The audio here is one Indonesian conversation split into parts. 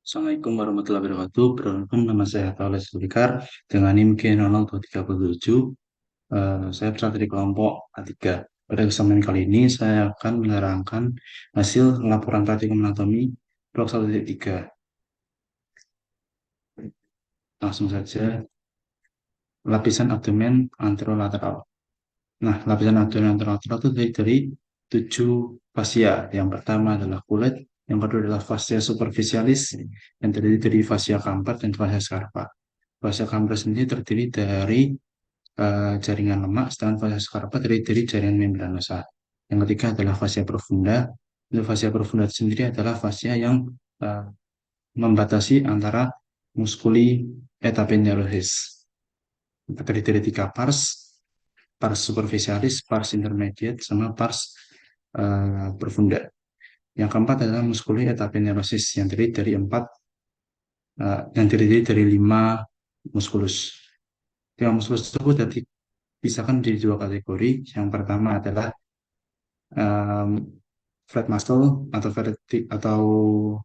Assalamualaikum warahmatullahi wabarakatuh. Perkenalkan nama saya Taules Zulfikar dengan NIM K0037. Saya berasal dari kelompok A3. Pada kesempatan kali ini saya akan menerangkan hasil laporan praktikum anatomi blok 1.3. Langsung saja, lapisan abdomen anterolateral. Nah, lapisan abdomen anterolateral itu dari 7 fascia. Yang pertama adalah kulit, yang kedua adalah fascia superficialis, yang terdiri dari fascia kampat dan fascia scarpa. Fascia kampat sendiri terdiri dari jaringan lemak, sedangkan fascia scarpa terdiri dari jaringan membranosa. Yang ketiga adalah fascia profunda. Untuk fascia profunda sendiri adalah fascia yang uh, membatasi antara muskuli etapenyalosis. Terdiri dari 3 pars, pars superficialis, pars intermediate, sama pars profunda. Yang keempat adalah muskuli etapenyalosis yang terdiri dari 5 muskulus. 5 muskulus tersebut dipisahkan menjadi 2 kategori. Yang pertama adalah um, flat muscle atau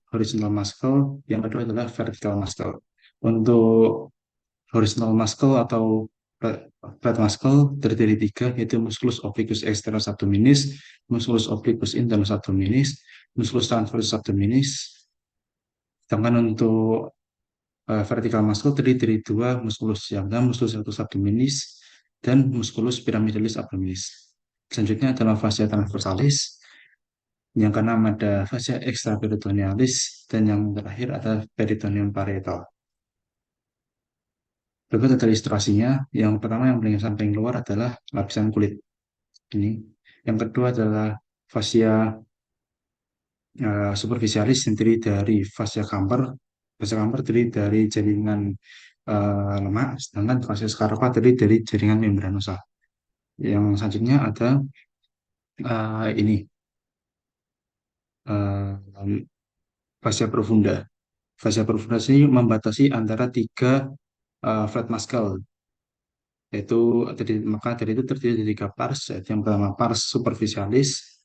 horizontal muscle. Yang kedua adalah vertical muscle. Untuk horizontal muscle atau flat muscle terdiri 3, yaitu musculus obliquus externus abdominis, musculus obliquus internus abdominis, musculus transversus abdominis. Sedangkan untuk vertical muscle terdiri dari 2 musculus, yang pertama musculus rectus abdominis dan musculus pyramidalis abdominis. Selanjutnya adalah fascia transversalis, yang keenam ada fascia extraperitonealis, dan yang terakhir adalah peritoneum parietal. Berikut ada ilustrasinya. Yang pertama yang paling samping luar adalah lapisan kulit. Ini. Yang kedua adalah fascia superficialis yang terdiri dari fascia kamper. Fascia kamper terdiri dari jaringan lemak, sedangkan fascia scarpa terdiri dari jaringan membranosa. Yang selanjutnya ada ini uh, fascia profunda. Fascia profunda ini membatasi antara 3 flat muscle, yaitu maka dari itu terdiri dari 3 pars, yaitu yang pertama pars superficialis,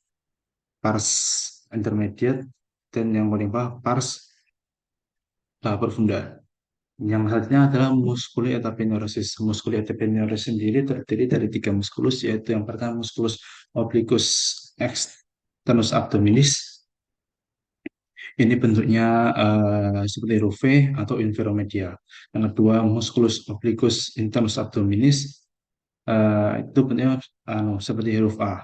pars intermediate, dan yang paling bawah pars profunda. Yang selanjutnya adalah muskuli etapenyorosis. Muskuli etapenyorosis sendiri terdiri dari 3 muskulus, yaitu yang pertama muskulus obliquus externus abdominis. Ini bentuknya seperti huruf V atau inferomedial. Yang kedua musculus obliquus internus abdominis, itu bentuknya seperti huruf A,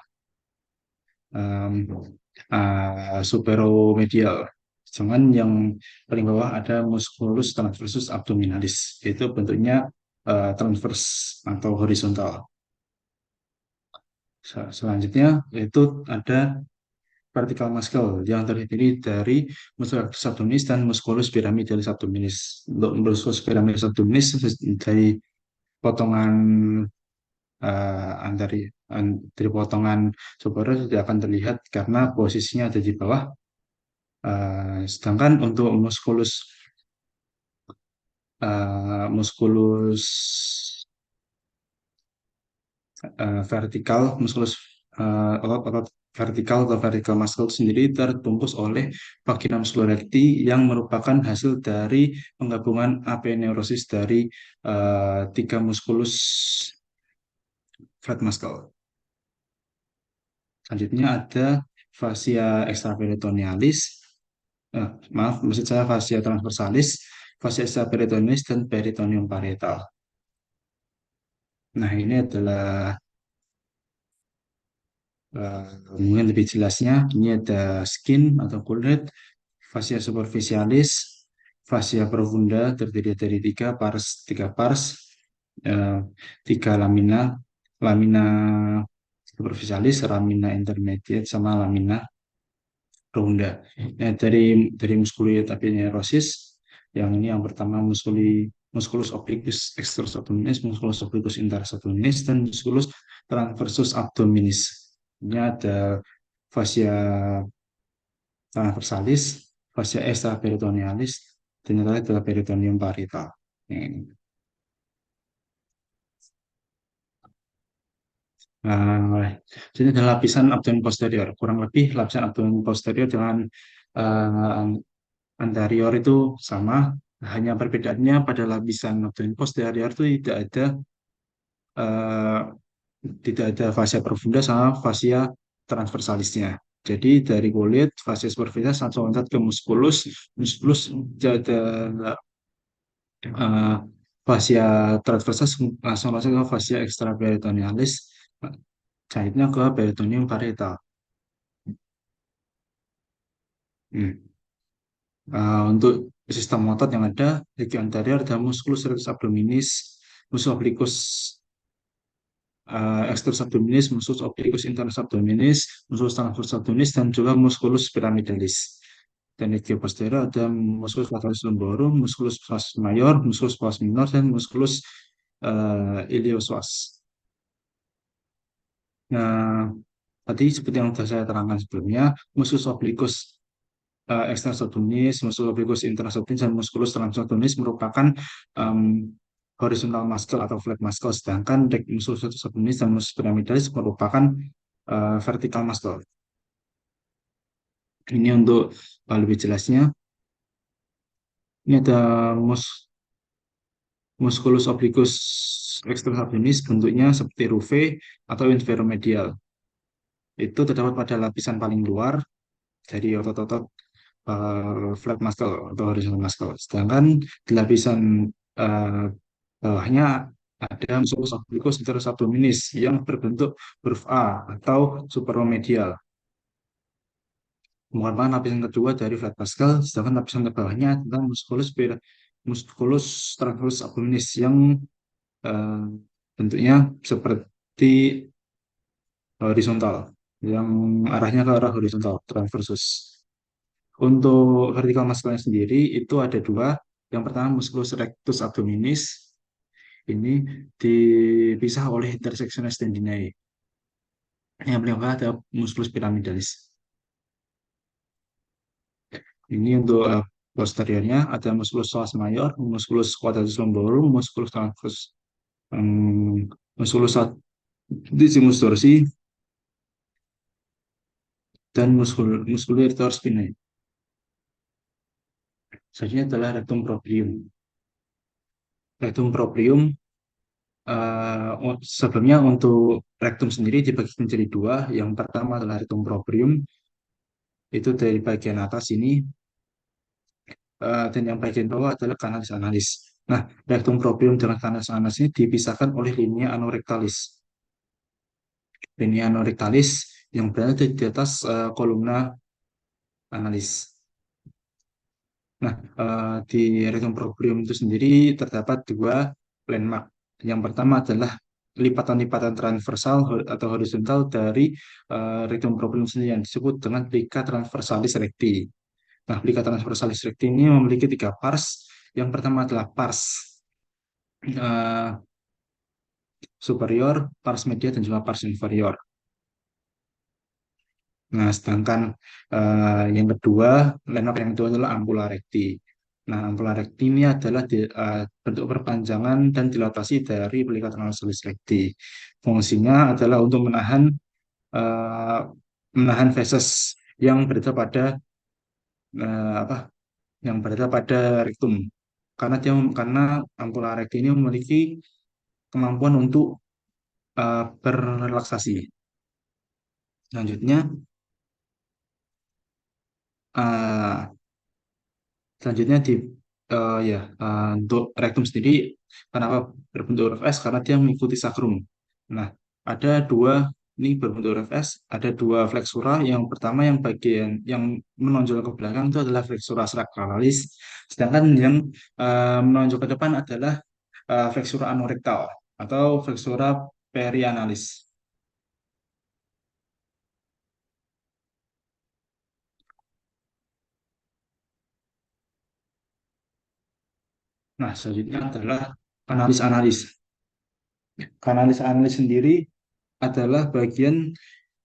superomedial. Cuman yang paling bawah ada musculus transversus abdominalis, itu bentuknya transvers atau horizontal. Selanjutnya itu ada vertical muscle yang terdiri dari musculus abdominis dan musculus pyramidalis abdominis. Untuk musculus pyramidalis abdominis dari potongan dari potongan subara tidak akan terlihat karena posisinya ada di bawah. Sedangkan untuk musculus vertikal, musculus otot vertikal atau vertical muscle sendiri terbungkus oleh vagina musculorecti yang merupakan hasil dari penggabungan aponeurosis dari 3 musculus flat muscle. Selanjutnya ada fascia extraperitonealis, maksud saya fascia transversalis, fascia extraperitonealis, dan peritoneum parietal. Nah, ini adalah eh, mungkin lebih jelasnya. Ini ada skin atau kulit, fascia superficialis, fascia profunda terdiri dari 3 pars, eh, 3 lamina, lamina superficialis, lamina intermediate, sama lamina profunda. Nah, dari muskulit aponeurosis, yang ini yang pertama musculus obliquus externus abdominis, musculus obliquus internus abdominis, dan musculus transversus abdominis. Ini ada fascia transversalis, fascia extraperitonealis, dan yang terakhir adalah peritoneum parietal. Ini. Jadi ada lapisan abdomen posterior, kurang lebih lapisan abdomen posterior dengan uh, Anterior itu sama, hanya perbedaannya pada lapisan notoin posterior itu eh, tidak ada fascia profunda sama fascia transversalisnya. Jadi dari kulit fascia superficial langsung loncat ke musculus, musculus ada eh, fascia transversalis langsung loncat ke fascia extraperitonealis, cairnya ke peritoneum parietal. Hmm. Untuk sistem otot yang ada, di anterior ada musculus rectus abdominis, musculus obliquus externus abdominis, musculus obliquus internus abdominis, musculus transversus abdominis, dan juga musculus pyramidalis. Dan di posterior ada musculus latalis lumborum, musculus psoas major, musculus psoas minor, dan musculus iliopsoas. Nah, tadi seperti yang sudah saya terangkan sebelumnya, musculus obliquus externus abdominis, musculus obliquus internus abdominis, dan musculus transversus abdominis merupakan um, horizontal muscle atau flat muscle, sedangkan musculus rectus abdominis dan musculus pyramidalis merupakan vertical muscle. Ini untuk lebih jelasnya, ini ada musculus obliquus externus abdominis bentuknya seperti ruve atau inferomedial. Itu terdapat pada lapisan paling luar dari otot-otot flat muscle atau horizontal muscle. Sedangkan di lapisan uh, bawahnya ada musculus obliquus interus abdominis yang berbentuk huruf A atau superomedial. Merupakan lapisan kedua dari flat muscle, sedangkan lapisan ke bawahnya adalah musculus transversus abdominis yang uh, bentuknya seperti horizontal, yang arahnya ke arah horizontal, transversus. Untuk vertikal muscle sendiri itu ada dua. Yang pertama musculus rectus abdominis, ini dipisah oleh intersectiones tendinae. Yang paling bawah ada musculus pyramidalis. Ini untuk posteriornya ada musculus psoas major, musculus quadratus lumborum, musculus transversus, musculus latissimus dorsi, dan musculator spinae. Selanjutnya adalah rectum proprium. Rectum proprium sebelumnya untuk rektum sendiri dibagi menjadi dua. Yang pertama adalah rektum proprium, itu dari bagian atas ini, dan yang bagian bawah adalah kanalis analis. Nah, rektum proprium dengan kanalis analis ini dipisahkan oleh linea anorectalis. Linea anorectalis yang berada di atas kolumna analis. Nah, di rektum proprium itu sendiri terdapat dua landmark. Yang pertama adalah lipatan-lipatan transversal atau horizontal dari rektum proprium sendiri yang disebut dengan plica transversalis recti. Nah, plica transversalis recti ini memiliki tiga pars. Yang pertama adalah pars eh, superior, pars media, dan juga pars inferior. Nah, sedangkan yang kedua, landmark yang kedua adalah ampula recti. Nah, ampula recti ini adalah bentuk perpanjangan dan dilatasi dari pelikat transversalis recti. Fungsinya adalah untuk eh, menahan feses yang berada pada apa? Yang berada pada rektum. Karena ampula recti ini memiliki kemampuan untuk berrelaksasi. Selanjutnya, eh, Selanjutnya ya untuk rektum sendiri kenapa berbentuk huruf S karena dia mengikuti sakrum. Nah, ada dua ini berbentuk huruf S, ada dua fleksura. Yang pertama yang bagian yang menonjol ke belakang itu adalah fleksura sacralis, sedangkan yang menonjol ke depan adalah fleksura anorektal atau fleksura perianalis. Nah, selanjutnya adalah analis-analis. Analis-analis sendiri adalah bagian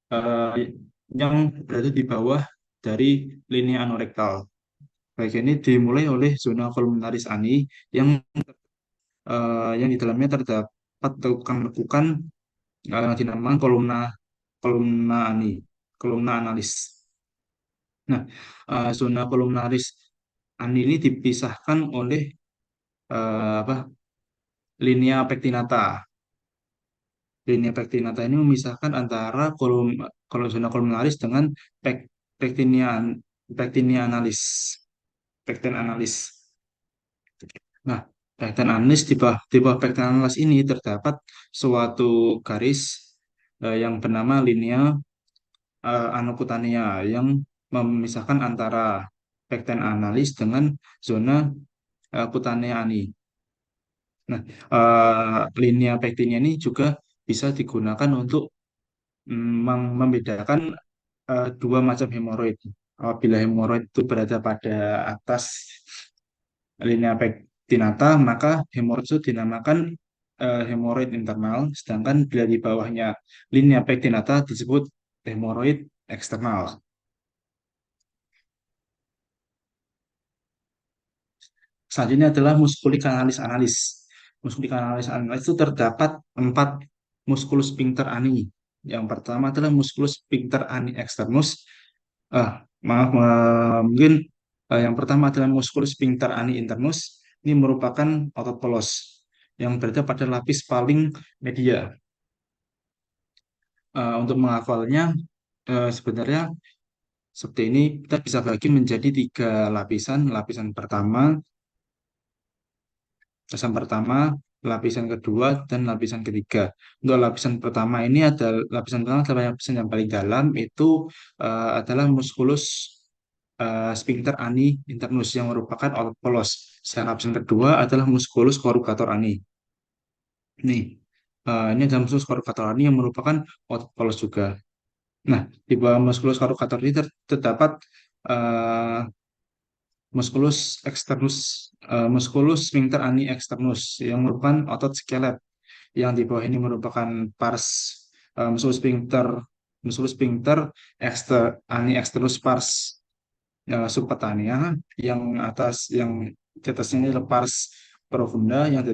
eh, yang berada di bawah dari linea anorektal. Bagian ini dimulai oleh zona volumentaris ani yang yang di dalamnya terdapat lekukan-lekukan yang dinamakan kolumna ani, kolumna analis. Nah, zona volumentaris ani ini dipisahkan oleh apa linea pectinata. Linea pectinata ini memisahkan antara zona columnaris dengan pec, pectinia pectinianalis, pecten analis. Nah, pecten analis di bawah pecten analis ini terdapat suatu garis yang bernama linea anokutania yang memisahkan antara pecten analis dengan zona kutanea ani. Nah, linea pektinnya ini juga bisa digunakan untuk membedakan dua macam hemoroid. Apabila hemoroid itu berada pada atas linea pektinata, maka hemoroid itu dinamakan hemoroid internal, sedangkan bila di bawahnya linea pektinata disebut hemoroid eksternal. Selanjutnya adalah muskulikanalis analis. Muskulikanalis analis itu terdapat empat muskulus sphincter ani. Yang pertama adalah muskulus sphincter ani externus. Maaf, mungkin yang pertama adalah muskulus sphincter ani internus. Ini merupakan otot polos yang berada pada lapis paling media. Untuk menghafalnya, sebenarnya seperti ini kita bisa bagi menjadi tiga lapisan. Lapisan pertama, lapisan kedua, dan lapisan ketiga. Untuk lapisan pertama ini adalah lapisan yang paling dalam itu adalah muskulus sphincter ani internus yang merupakan otot polos. Sedangkan lapisan kedua adalah muskulus corrugator ani. Nih, ini adalah muskulus corrugator ani yang merupakan otot polos juga. Nah, di bawah muskulus corrugator ini terdapat eh, musculus externus, musculus sphincter ani externus yang merupakan otot skelet. Yang di bawah ini merupakan pars musculus sphincter, ani externus pars subcutánea. Yang di atasnya ini adalah pars profunda, yang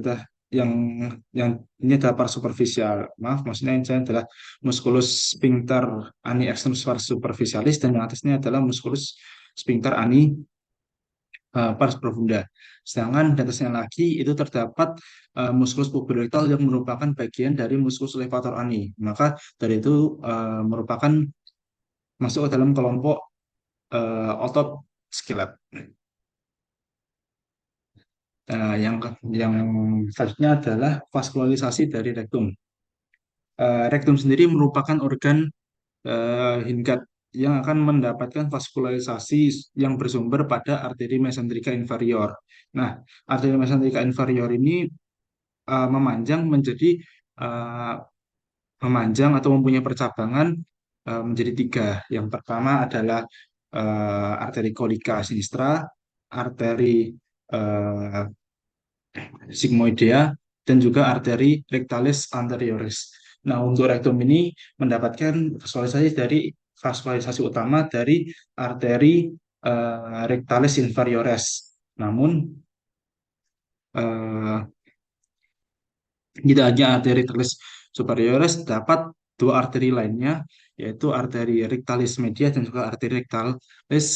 yang ini adalah pars superficial. Maaf, maksudnya yang saya adalah musculus sphincter ani externus pars superficialis, dan yang atasnya adalah musculus sphincter ani pars profunda. Sedangkan di atasnya lagi itu terdapat muskulus puborektal yang merupakan bagian dari muskulus levator ani. Maka dari itu merupakan masuk ke dalam kelompok otot skelet. Yang selanjutnya adalah vaskularisasi dari rektum. Rektum sendiri merupakan organ hingga yang akan mendapatkan vaskularisasi yang bersumber pada arteri mesenterika inferior. Nah, arteri mesenterika inferior ini memanjang menjadi uh, memanjang atau mempunyai percabangan menjadi tiga. Yang pertama adalah arteri colica sinistra, arteri uh, sigmoidea, dan juga arteri rectalis anterioris. Nah, untuk rektum ini mendapatkan vaskularisasi utama dari arteri rectalis inferiores. Namun, eh, tidak hanya arteri rectalis superiores, dapat dua arteri lainnya, yaitu arteri rectalis media dan juga arteri rectalis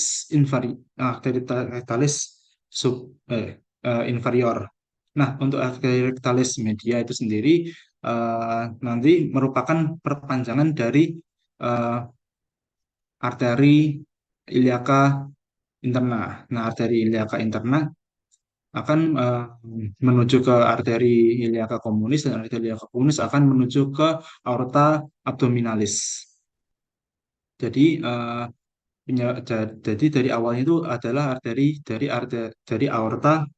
sub, inferior. Nah, untuk arteri rectalis media itu sendiri nanti merupakan perpanjangan dari eh, arteri iliaca interna. Nah, arteri iliaca interna akan menuju ke arteri iliaca communis, dan arteri iliaca communis akan menuju ke aorta abdominalis. Jadi jadi dari awalnya itu adalah dari aorta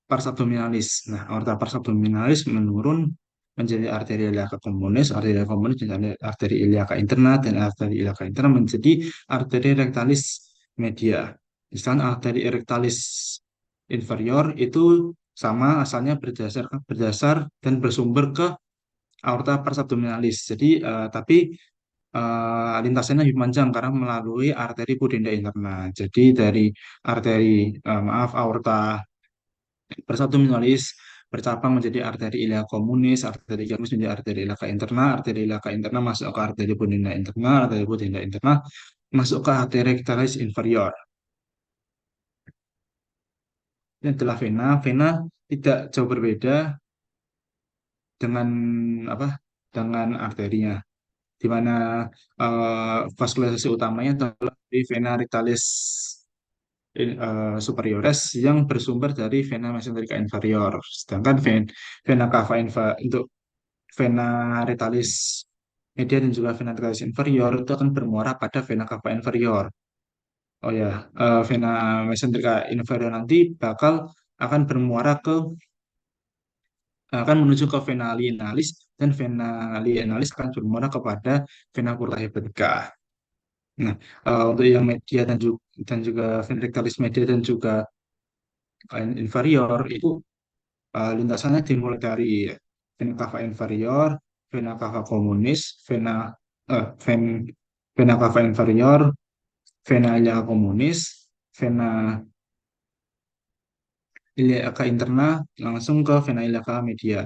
pars abdominalis. Nah, aorta pars abdominalis menurun menjadi arteri iliaca communis menjadi arteri iliaca interna, dan arteri iliaca interna menjadi arteri rectalis media. Misalkan arteri rectalis inferior itu sama asalnya berdasar dan bersumber ke aorta pars abdominalis. Jadi tapi lintasannya lebih panjang karena melalui arteri pudenda interna. Jadi dari aorta pars abdominalis bercabang menjadi arteri ilia communis, arteri communis menjadi arteri iliaca interna masuk ke arteri pudenda interna masuk ke arteri rectalis inferior. ini adalah vena. Vena tidak jauh berbeda dengan apa? Dengan arterinya, di mana vaskularisasi utamanya adalah di vena rectalis superiores yang bersumber dari vena mesenterica inferior. Sedangkan vena cava untuk vena rectalis media dan juga vena rectalis inferior itu akan bermuara pada vena cava inferior. Oh ya, vena mesenterica inferior nanti akan bermuara akan menuju ke vena lienalis, dan vena lienalis akan bermuara kepada vena porta hepatica. Nah, untuk yang media dan juga vena rectalis media dan juga inferior itu lintasannya dimulai dari vena cava inferior, vena cava communis, ven, vena cava inferior, vena iliaca communis, vena iliaca interna, langsung ke vena iliaca media.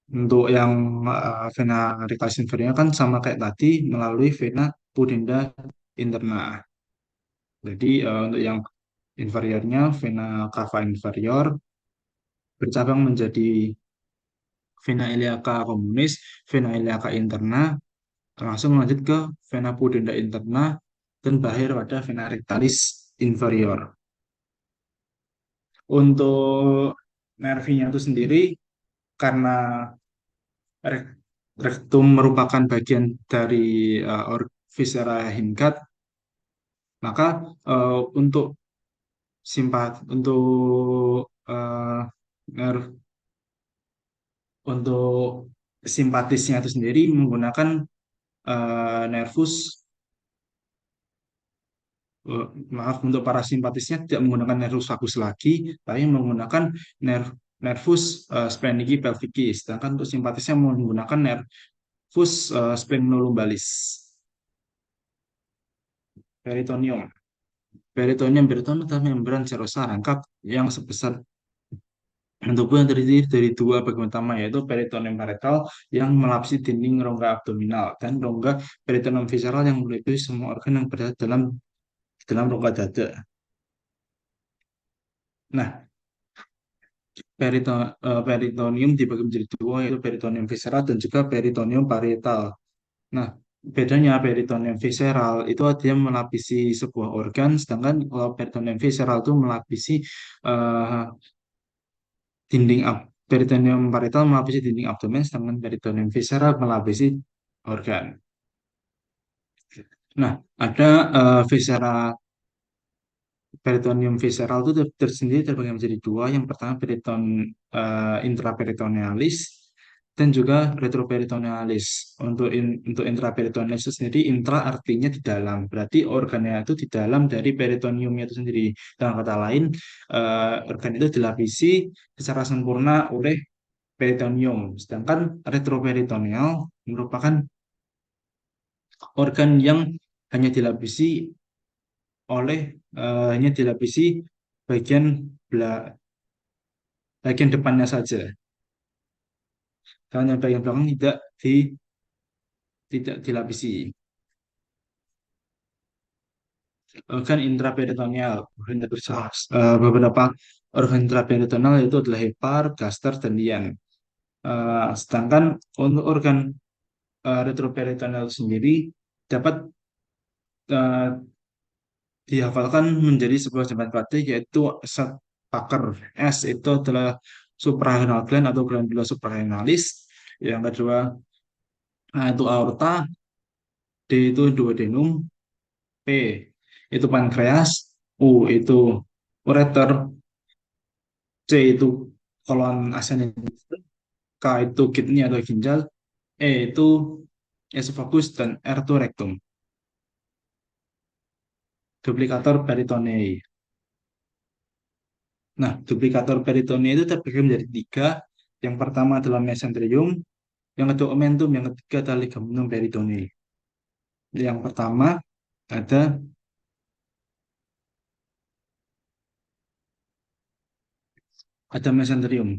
Untuk yang vena rectalis inferior kan sama kayak tadi melalui vena pudenda interna. Jadi untuk yang inferiornya vena cava inferior bercabang menjadi vena iliaca communis, vena iliaca interna, langsung lanjut ke vena pudenda interna, dan berakhir pada vena rectalis inferior. Untuk nervinya itu sendiri, karena rektum merupakan bagian dari viscera hingga, maka untuk untuk nerve untuk simpatisnya itu sendiri menggunakan nervus eh, maaf, untuk parasimpatisnya tidak menggunakan nervus vagus lagi, tapi menggunakan nervus splenici pelvicis. Sedangkan untuk simpatisnya menggunakan nervus splenolumbalis. Peritoneum. Peritoneum adalah membran serosa rangkap yang sebesar tubuh yang terdiri dari dua bagian utama, yaitu peritoneum parietal yang melapisi dinding rongga abdominal dan rongga peritoneum visceral yang meliputi semua organ yang berada dalam rongga dada. Nah, peritoneum dibagi menjadi dua, yaitu peritoneum visceral dan juga peritoneum parietal. Nah, bedanya peritoneum visceral itu dia melapisi sebuah organ, sedangkan kalau peritoneum visceral itu melapisi eh, dinding peritoneum parietal melapisi dinding abdomen, sedangkan peritoneum visceral melapisi organ. Nah, ada viscera peritoneum visceral itu tersendiri terbagi menjadi dua. Yang pertama intraperitonealis dan juga retroperitonealis. Untuk intraperitonealis itu sendiri, intra artinya di dalam, berarti organnya itu di dalam dari peritoneumnya itu sendiri. Dengan kata lain, organ itu dilapisi secara sempurna oleh peritoneum. Sedangkan retroperitoneal merupakan organ yang hanya dilapisi oleh hanya dilapisi bagian bagian depannya saja. Dan yang bagian belakang tidak dilapisi. Organ intraperitoneal, beberapa organ intraperitoneal itu adalah hepar, gaster, dan lian. Sedangkan untuk organ retroperitoneal sendiri dapat eh, dihafalkan menjadi sebuah jembatan batu, yaitu Seth Packer. S itu adalah suprarenal gland atau glandula suprarenalis. Yang kedua itu aorta, D itu duodenum, P itu pankreas, U itu ureter, C itu kolon ascending, K itu kidney atau ginjal, E itu esophagus, dan R itu rectum. Duplikator peritonei. Nah, duplikator peritonei itu terbagi menjadi tiga. Yang pertama adalah mesenterium, yang kedua omentum, yang ketiga adalah ligamentum peritonei. Yang pertama ada mesenterium.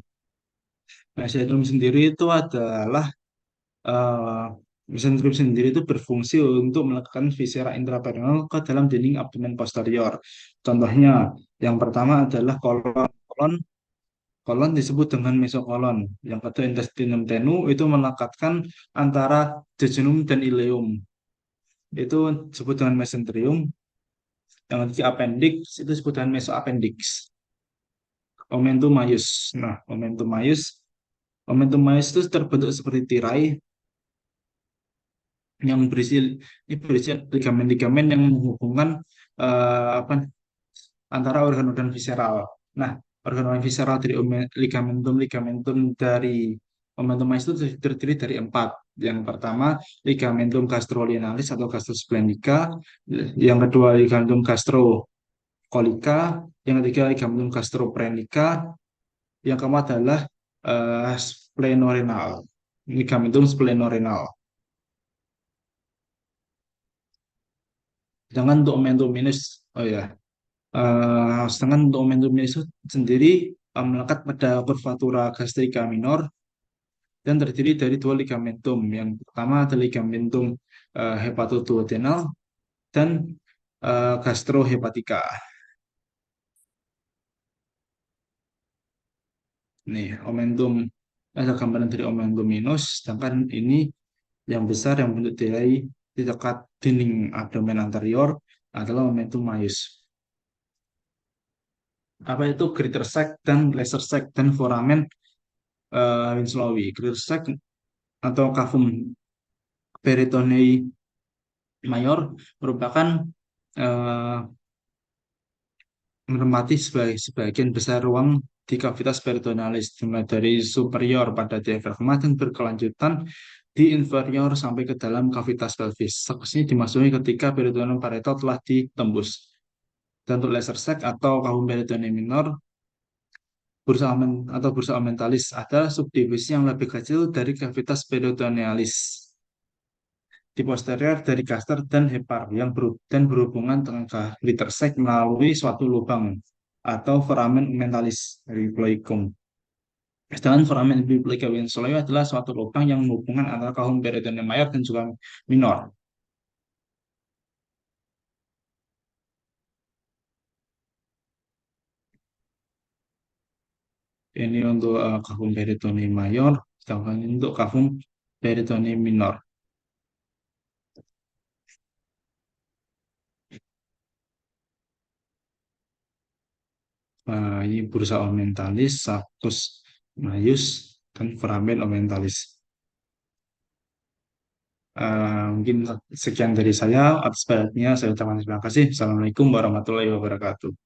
Mesenterium sendiri itu adalah eh, mesenterium sendiri itu berfungsi untuk meletakkan viscera intraperitoneal ke dalam dinding abdomen posterior. Contohnya, yang pertama adalah kolon kolon, kolon disebut dengan mesokolon. Yang kedua intestinum tenu itu melekatkan antara jejunum dan ileum. Itu disebut dengan mesenterium. Yang ketiga appendix itu disebut dengan mesoappendix. Omentum maius. Nah, omentum maius itu terbentuk seperti tirai yang berisi ligamen-ligamen yang menghubungkan apa antara organ-organ visceral. Nah, organ-organ visceral dari ligamentum dari omentum maius itu terdiri dari empat. Yang pertama, ligamentum gastrolinalis atau gastrosplenica. Yang kedua, ligamentum gastrocolica. Yang ketiga, ligamentum gastroprenica. Yang keempat adalah splenorenal. Ligamentum splenorenal. Sedangkan untuk omentum minus, oh ya, sedangkan untuk omentum minus sendiri melekat pada curvatura gastrica minor dan terdiri dari dua ligamentum. Yang pertama adalah ligamentum hepatoduodenal dan gastrohepatika. Nih, omentum ada gambaran dari omentum minus, sedangkan ini yang besar yang bentuk tirai di dekat dinding abdomen anterior adalah omentum maius. Apa itu greater sac dan lesser sac dan foramen Winslowi. Greater sac atau cavum peritonei mayor merupakan eh, menempati sebagian besar ruang di kavitas peritonealis, dimulai dari superior pada diafragma dan berkelanjutan di inferior sampai ke dalam kavitas pelvis. Sac ini dimasuki ketika peritoneum parietal telah ditembus. Dan untuk laser sac atau cavum peritonei minor bursa omentalis ada subdivisi yang lebih kecil dari cavitas peritonealis di posterior dari gaster dan hepar yang dan berhubungan dengan glitter sac melalui suatu lubang atau foramen omentalis dari cloacum. Sedangkan foramen epiplegia winslowi adalah suatu lubang yang menghubungkan antara kahum peritoneum mayor dan juga minor. Ini untuk kahum peritoneum mayor, sedangkan ini untuk kahum peritoneum minor. Ini bursa omentalis, saccus maius, dan foramen omentalis. Mungkin sekian dari saya. Atas perhatiannya, saya ucapkan terima kasih. Assalamualaikum warahmatullahi wabarakatuh.